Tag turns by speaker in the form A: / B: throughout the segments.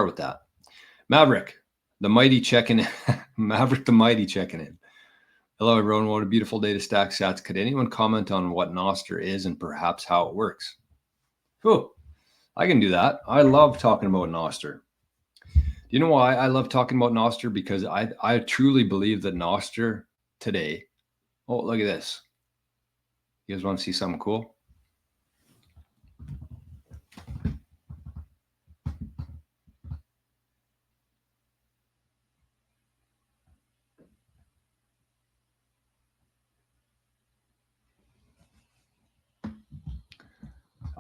A: with that. Maverick, the mighty checking in. Maverick, the mighty checking in. Hello, everyone. What a beautiful day to stack sats. Could anyone comment on what Nostr is and perhaps how it works? Whew, I can do that. I love talking about Nostr. Do you know why I love talking about Nostr? Because I truly believe that Nostr today. Oh, look at this. You guys want to see something cool?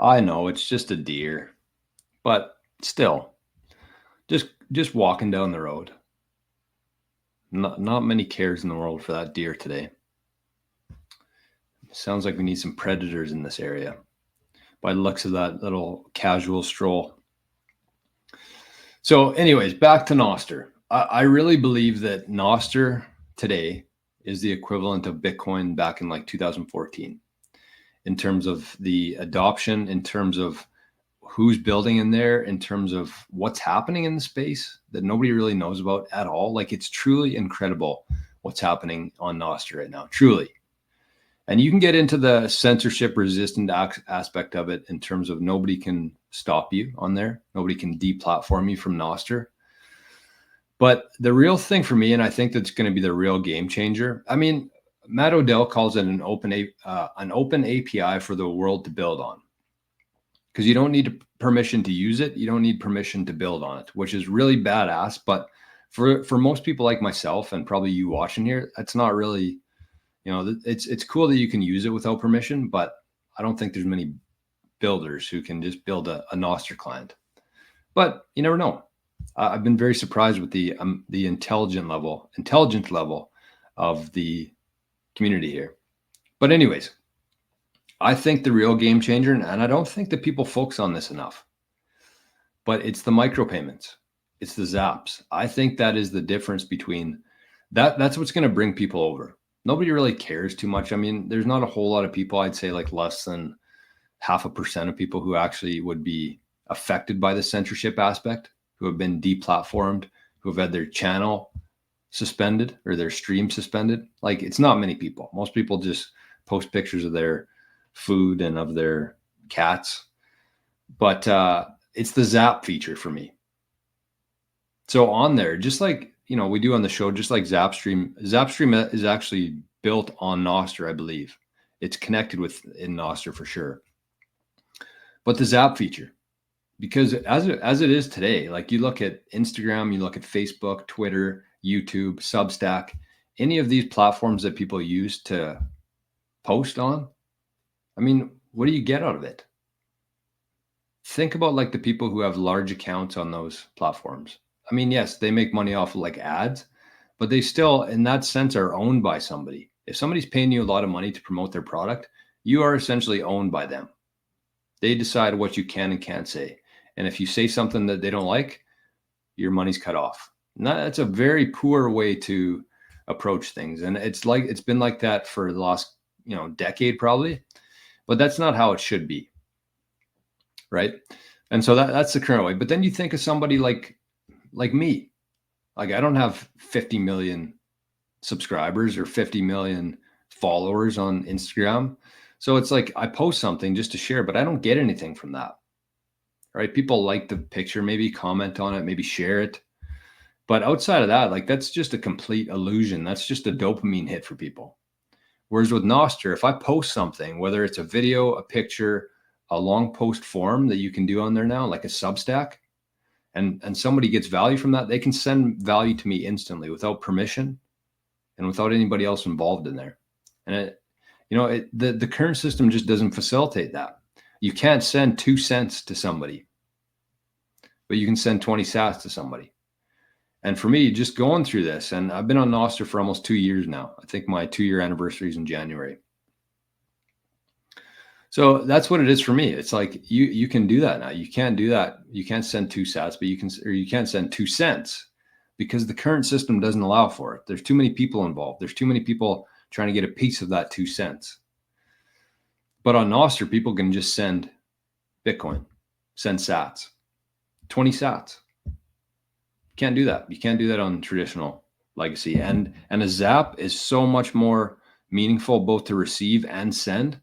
A: I know it's just a deer, but still, just walking down the road. Not many cares in the world for that deer today. Sounds like we need some predators in this area by the looks of that little casual stroll. So anyways, back to Nostr. I really believe that Nostr today is the equivalent of Bitcoin back in like 2014 in terms of the adoption, in terms of who's building in there, in terms of what's happening in the space that nobody really knows about at all. Like, it's truly incredible what's happening on Nostr right now, truly. And you can get into the censorship resistant aspect of it in terms of nobody can stop you on there. Nobody can deplatform you from Nostr. But the real thing for me, and I think that's going to be the real game changer. I mean, Matt Odell calls it an open API for the world to build on, because you don't need permission to use it. You don't need permission to build on it, which is really badass. But for most people like myself and probably you watching here, that's not really, it's cool that you can use it without permission, but I don't think there's many builders who can just build a Nostr client. But you never know. I've been very surprised with the intelligence level of the community here. But anyways, I think the real game changer, and I don't think that people focus on this enough, but it's the micropayments. It's the zaps. I think that is the difference between that. That's what's going to bring people over. Nobody really cares too much. I mean, there's not a whole lot of people. I'd say like less than 0.5% of people who actually would be affected by the censorship aspect, who have been deplatformed, who have had their channel suspended or their stream suspended. Like, it's not many people. Most people just post pictures of their food and of their cats. But it's the Zap feature for me. So on there, just like, we do on the show, just like Zapstream is actually built on Nostr, I believe. It's connected in Nostr for sure. But the Zap feature, because as it is today, like, you look at Instagram, you look at Facebook, Twitter, YouTube, Substack, any of these platforms that people use to post on, I mean, what do you get out of it? Think about like the people who have large accounts on those platforms. I mean, yes, they make money off of like ads, but they still, in that sense, are owned by somebody. If somebody's paying you a lot of money to promote their product, you are essentially owned by them. They decide what you can and can't say. And if you say something that they don't like, your money's cut off. And that's a very poor way to approach things. And it's been like that for the last, decade probably, but that's not how it should be. Right. And so that's the current way. But then you think of somebody like me. Like, I don't have 50 million subscribers or 50 million followers on Instagram. So it's like I post something just to share, but I don't get anything from that. Right? People like the picture, maybe comment on it, maybe share it. But outside of that, like, that's just a complete illusion. That's just a dopamine hit for people. Whereas with Nostr, if I post something, whether it's a video, a picture, a long post form that you can do on there now, like a Substack, and somebody gets value from that, they can send value to me instantly without permission and without anybody else involved in there. And the current system just doesn't facilitate that. You can't send 2 cents to somebody, but you can send 20 sats to somebody. And for me, just going through this, and I've been on Nostr for almost 2 years now. I think my 2-year anniversary is in January. So that's what it is for me. It's like you can do that now. You can't do that. You can't send 2 sats, but you can't send 2 cents because the current system doesn't allow for it. There's too many people involved. There's too many people trying to get a piece of that 2 cents. But on Nostr, people can just send Bitcoin, send sats, 20 sats. Can't do that. You can't do that on traditional legacy. And a zap is so much more meaningful both to receive and send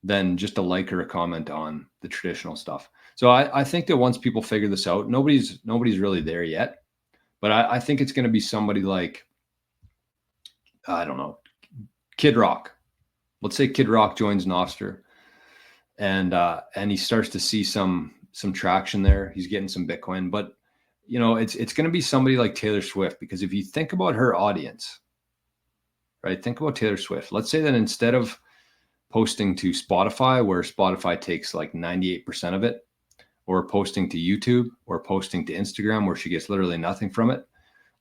A: than just a like or a comment on the traditional stuff. So I think that once people figure this out, nobody's really there yet. But I think it's going to be somebody like, I don't know, Kid Rock. Let's say Kid Rock joins Nostr, and he starts to see some traction there. He's getting some Bitcoin, but you know, it's going to be somebody like Taylor Swift, because if you think about her audience, right? Think about Taylor Swift. Let's say that instead of posting to Spotify, where Spotify takes like 98% of it, or posting to YouTube, or posting to Instagram, where she gets literally nothing from it.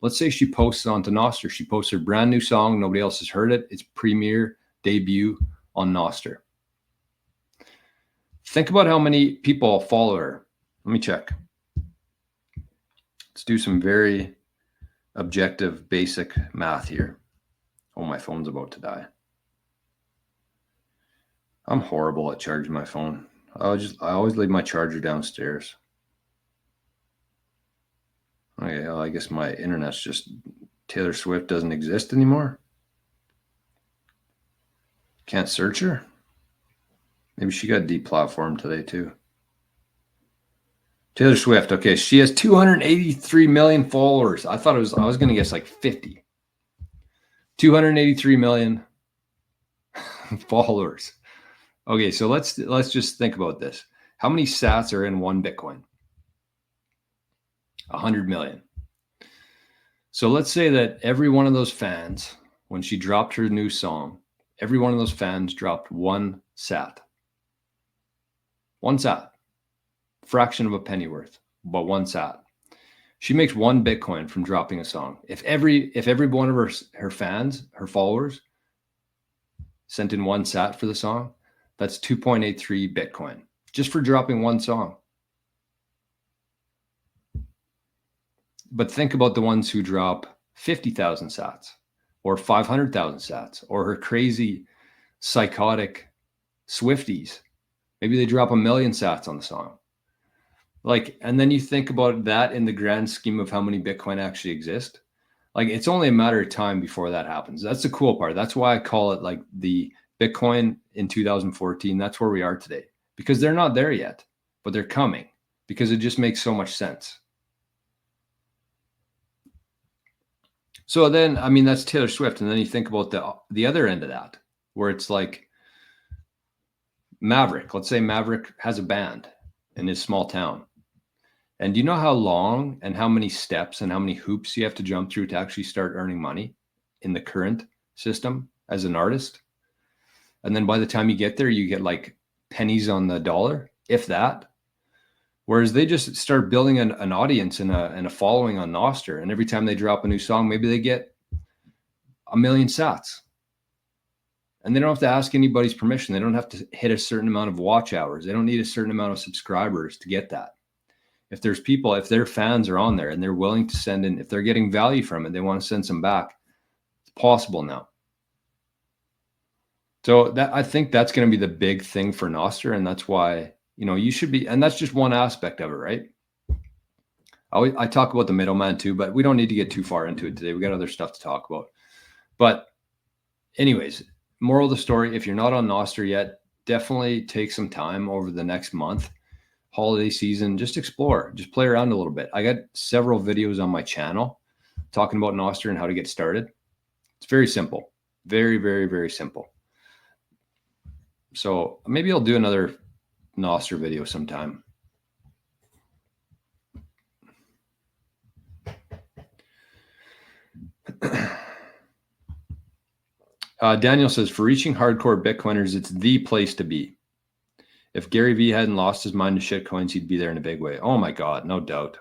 A: Let's say she posts onto Nostr. She posts her brand new song. Nobody else has heard it. It's premiere debut on Nostr. Think about how many people follow her. Let me check. Let's do some very objective, basic math here. Oh, my phone's about to die. I'm horrible at charging my phone. I always leave my charger downstairs. Okay, well, I guess my internet's just, Taylor Swift doesn't exist anymore. Can't search her. Maybe she got deplatformed today too. Taylor Swift. Okay, she has 283 million followers. I was going to guess like 50. 283 million followers. Okay, so let's just think about this. How many sats are in one Bitcoin? 100 million. So let's say that every one of those fans, when she dropped her new song, every one of those fans dropped one sat. One sat. Fraction of a penny worth, but one sat. She makes one Bitcoin from dropping a song. If every one of her fans, her followers, sent in one sat for the song, that's 2.83 Bitcoin just for dropping one song. But think about the ones who drop 50,000 sats or 500,000 sats, or her crazy psychotic Swifties. Maybe they drop 1 million sats on the song. Like, and then you think about that in the grand scheme of how many Bitcoin actually exist. Like, it's only a matter of time before that happens. That's the cool part. That's why I call it like the Bitcoin in 2014. That's where we are today, because they're not there yet, but they're coming, because it just makes so much sense. So then, I mean, that's Taylor Swift. And then you think about the other end of that, where it's like Maverick. Let's say Maverick has a band in his small town. And do you know how long and how many steps and how many hoops you have to jump through to actually start earning money in the current system as an artist? And then by the time you get there, you get like pennies on the dollar, if that. Whereas they just start building an audience and a following on Nostr. And every time they drop a new song, maybe they get 1 million sats. And they don't have to ask anybody's permission. They don't have to hit a certain amount of watch hours. They don't need a certain amount of subscribers to get that. If their fans are on there and they're willing to send in, if they're getting value from it, they want to send some back, it's possible now. So I think that's going to be the big thing for Nostr. And that's why, you know, you should be, and that's just one aspect of it, right? I talk about the middleman too, but we don't need to get too far into it today. We got other stuff to talk about. But anyways, moral of the story, if you're not on Nostr yet, definitely take some time over the next month, holiday season, just explore, just play around a little bit. I got several videos on my channel talking about Nostr and how to get started. It's very simple, very, very, very simple. So maybe I'll do another Nostr video sometime. Daniel says, for reaching hardcore Bitcoiners, it's the place to be. If Gary Vee hadn't lost his mind to shitcoins, he'd be there in a big way. Oh my God, no doubt.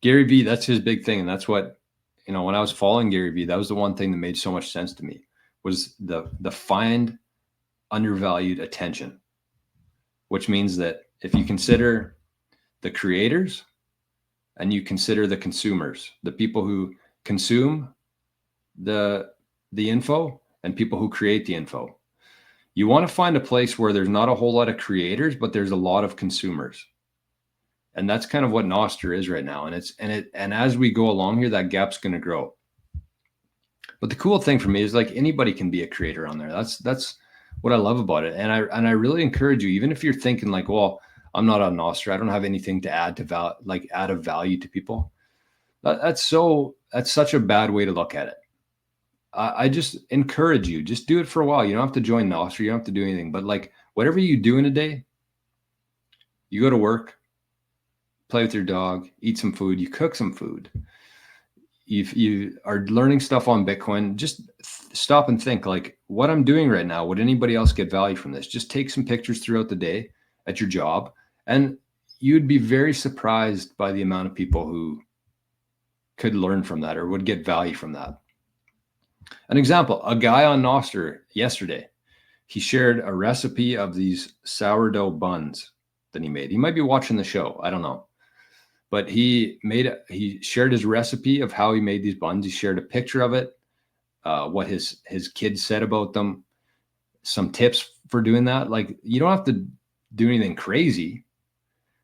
A: Gary Vee, that's his big thing. And that's what, you know, when I was following Gary Vee, that was the one thing that made so much sense to me, was the find undervalued attention, which means that if you consider the creators and you consider the consumers, the people who consume the info and people who create the info, you want to find a place where there's not a whole lot of creators, but there's a lot of consumers. And that's kind of what Nostr is right now. And as we go along here, that gap's going to grow. But the cool thing for me is like anybody can be a creator on there. That's what I love about it. And I really encourage you, even if you're thinking like, well, I'm not on Nostr, I don't have anything to add to add a value to people. That's such a bad way to look at it. I just encourage you, just do it for a while. You don't have to join Nostr, you don't have to do anything, but like whatever you do in a day, you go to work, play with your dog, eat some food, you cook some food. You are learning stuff on Bitcoin, just stop and think like what I'm doing right now, would anybody else get value from this? Just take some pictures throughout the day at your job, and you'd be very surprised by the amount of people who could learn from that or would get value from that. An example, a guy on Nostr yesterday, he shared a recipe of these sourdough buns that he made. He might be watching the show, I don't know. But he shared his recipe of how he made these buns. He shared a picture of it, what his kids said about them, some tips for doing that. Like you don't have to do anything crazy.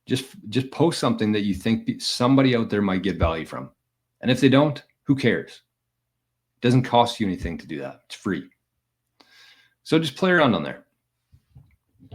A: Just post something that you think somebody out there might get value from. And if they don't, who cares? It doesn't cost you anything to do that. It's free. So just play around on there.